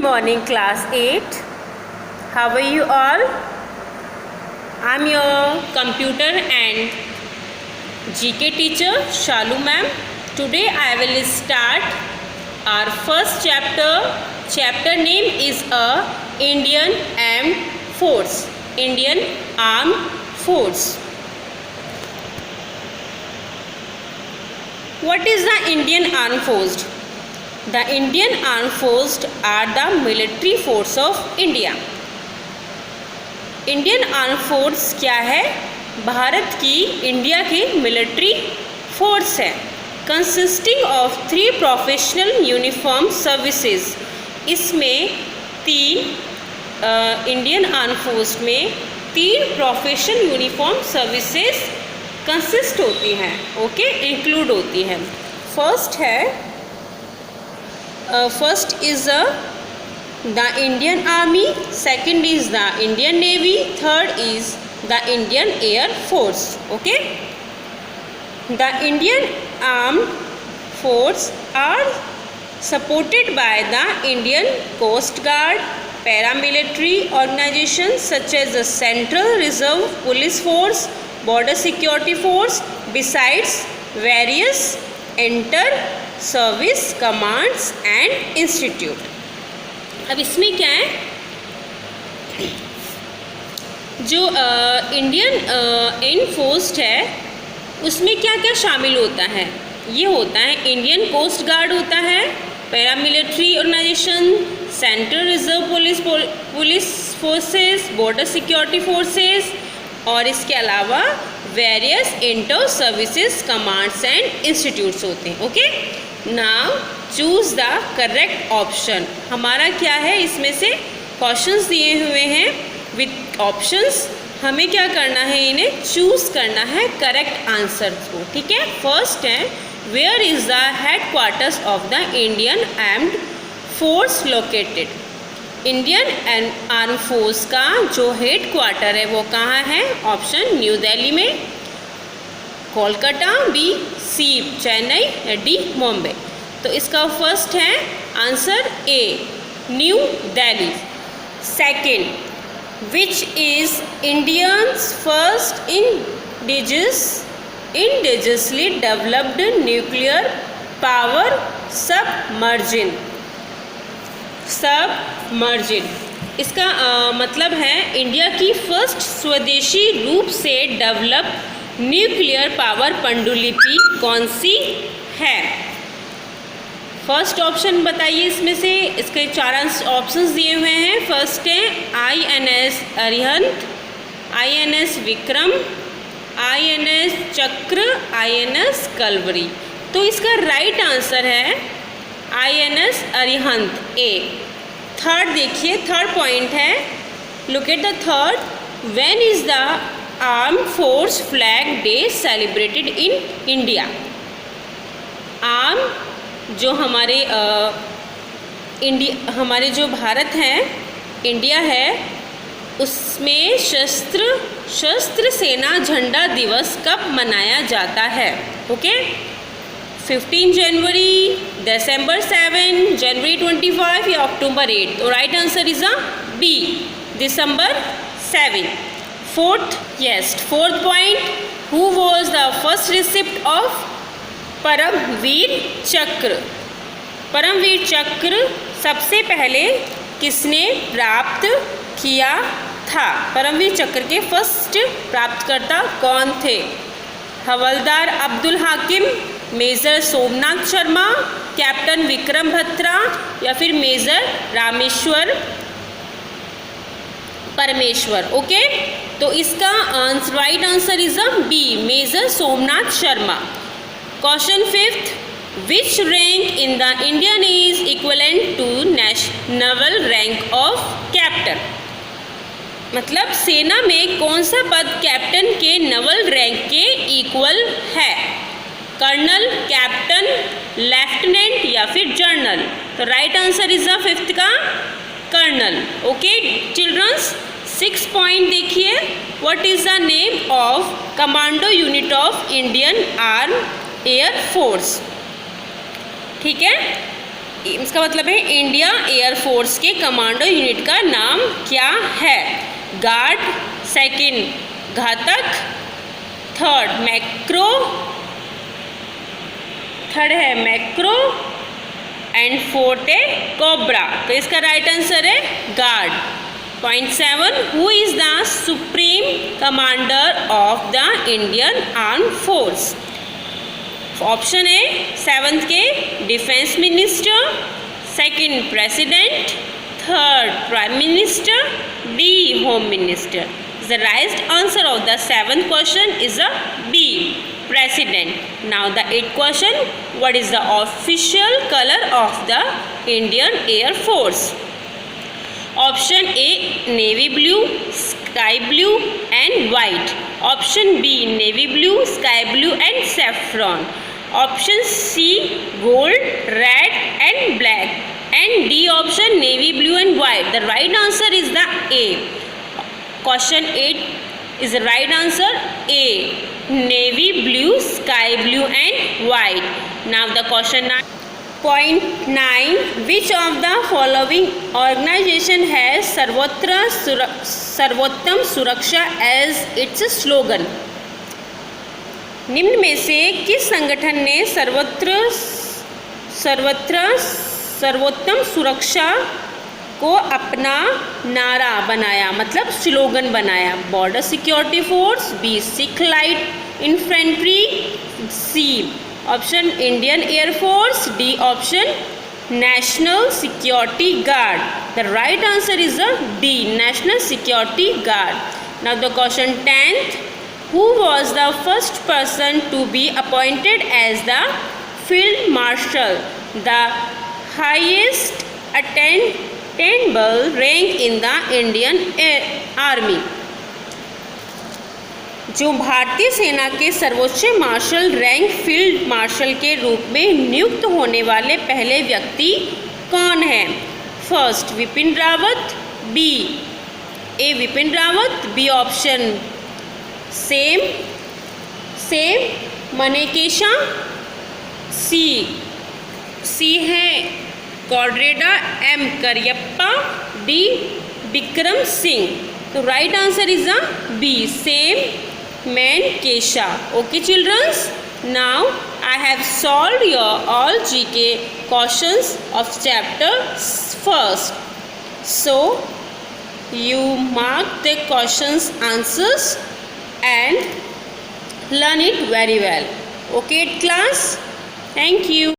Morning class 8. How are you all? I'm your computer and GK teacher Shalu ma'am. Today I will start our first chapter. Chapter name is Indian Armed Force. Indian Armed Force. What is the Indian Armed Force? The Indian Armed Forces are the military force of India. Indian arm force क्या है? भारत की India की military force है. Consisting of 3 professional uniform services. इसमें Indian arm force में 3 professional uniform services consist होती हैं. Okay, include होती हैं. फर्स्ट है first is the Indian Army, second is the Indian Navy, third is the Indian Air Force. Okay, the Indian Armed Force are supported by the Indian Coast Guard, paramilitary organizations such as the Central Reserve Police Force, Border Security Force, besides various service commands and institute. अब इसमें क्या है, जो Indian air force है उसमें क्या क्या शामिल होता है? ये होता है इंडियन कोस्ट गार्ड होता है, paramilitary organisation, central reserve police forces, border security forces और इसके अलावा various inter services commands and institutes होते हैं. Okay, now choose the correct option. हमारा क्या है, इसमें से क्वेश्चंस दिए हुए हैं विथ ऑप्शंस. हमें क्या करना है, इन्हें चूज करना है करेक्ट आंसर को. ठीक है, फर्स्ट है where is the headquarters of the Indian armed force located. Indian arm force का जो हेड क्वार्टर है वो कहाँ है? ऑप्शन न्यू दिल्ली में, Kolkata, B C Chennai, D Bombay. तो इसका फर्स्ट है answer A, New Delhi. Second, which is Indians first indigenously developed nuclear power submarine. इसका मतलब है इंडिया की फर्स्ट स्वदेशी रूप से डेवलप न्यूक्लियर पावर पनडुब्बी कौन सी है? फर्स्ट ऑप्शन बताइए इसमें से. इसके 4 ऑप्शंस दिए हुए हैं. फर्स्ट है INS Arihant, INS Vikram, INS चक्र, INS कलवरी. तो इसका राइट आंसर है INS अरिहंत, ए. थर्ड देखिए, थर्ड पॉइंट है, look at the third. When is the arm force flag day celebrated in India? Arm जो हमारे जो भारत है, इंडिया है, उसमें शस्त्र सेना झंडा दिवस कब मनाया जाता है? ओके, 15 जनवरी, दिसंबर 7, जनवरी 25 या अक्टूबर 8. तो right answer is B, December 7. Fourth point, who was the first receipt of Param Vir Chakra? Param Vir चक्र सबसे पहले किसने प्राप्त किया था? परमवीर चक्र के फर्स्ट प्राप्तकर्ता कौन थे? हवलदार अब्दुल हाकिम, मेजर सोमनाथ शर्मा, कैप्टन विक्रम बत्रा या फिर मेजर रामेश्वर परमेश्वर. ओके, तो इसका right answer is B, major Somnath Sharma. Question 5th, which rank in the Indian is equivalent to naval rank of captain? मतलब सेना में कौन सा पद कैप्टन के नवल रैंक के इक्वल है? कर्नल, कैप्टन, लेफ्टिनेंट या फिर जनरल. तो right answer is the 5th का कर्नल. ओके चिल्ड्रंस, 6 पॉइंट देखिए. What is the name of commando unit of Indian arm air force? ठीक है, इसका मतलब है इंडिया एयरफोर्स के कमांडो यूनिट का नाम क्या है? गार्ड, सेकंड घातक, थर्ड है मैक्रो एंड फोर्थ है कोबरा। तो इसका राइट आंसर है guard. Point 7, who is the supreme commander of the Indian arm force? Option है 7th के defence minister, second president, third prime minister, D home minister. The right answer of the 7th question is a B, president. Now the 8th question, what is the official color of the Indian Air Force? Option A, navy blue, sky blue and white. Option B, navy blue, sky blue and saffron. Option C, gold, red and black. And D option, navy blue and white. The right answer is the A. Question 8 is the right answer, A, navy blue, sky blue and white. Now the question 9. Point 9, which of the following organization has सर्वोत्तम सुरक्षा as its slogan? निम्न में से किस संगठन ने सर्वोत्तम सुरक्षा को अपना नारा बनाया, मतलब स्लोगन बनाया? Border security force, B Sikh light infantry, C option Indian air force, D option national security guard. The right answer is the D, national security guard. Now the question 10th, who was the first person to be appointed as the field marshal, the highest attainable rank in the Indian Army? जो भारतीय सेना के सर्वोच्च martial rank field marshal के रूप में नियुक्त होने वाले पहले व्यक्ति कौन है? First Bipin Rawat, B A Bipin Rawat, B option Sam Manekshaw, C है कॉड्रेडा, एम करियप्पा, डी विक्रम सिंह। तो right answer is the B, Sam Manekshaw. Okay childrens, now I have solved your all GK questions of chapter first. So you mark the questions answers and learn it very well. Okay class, thank you.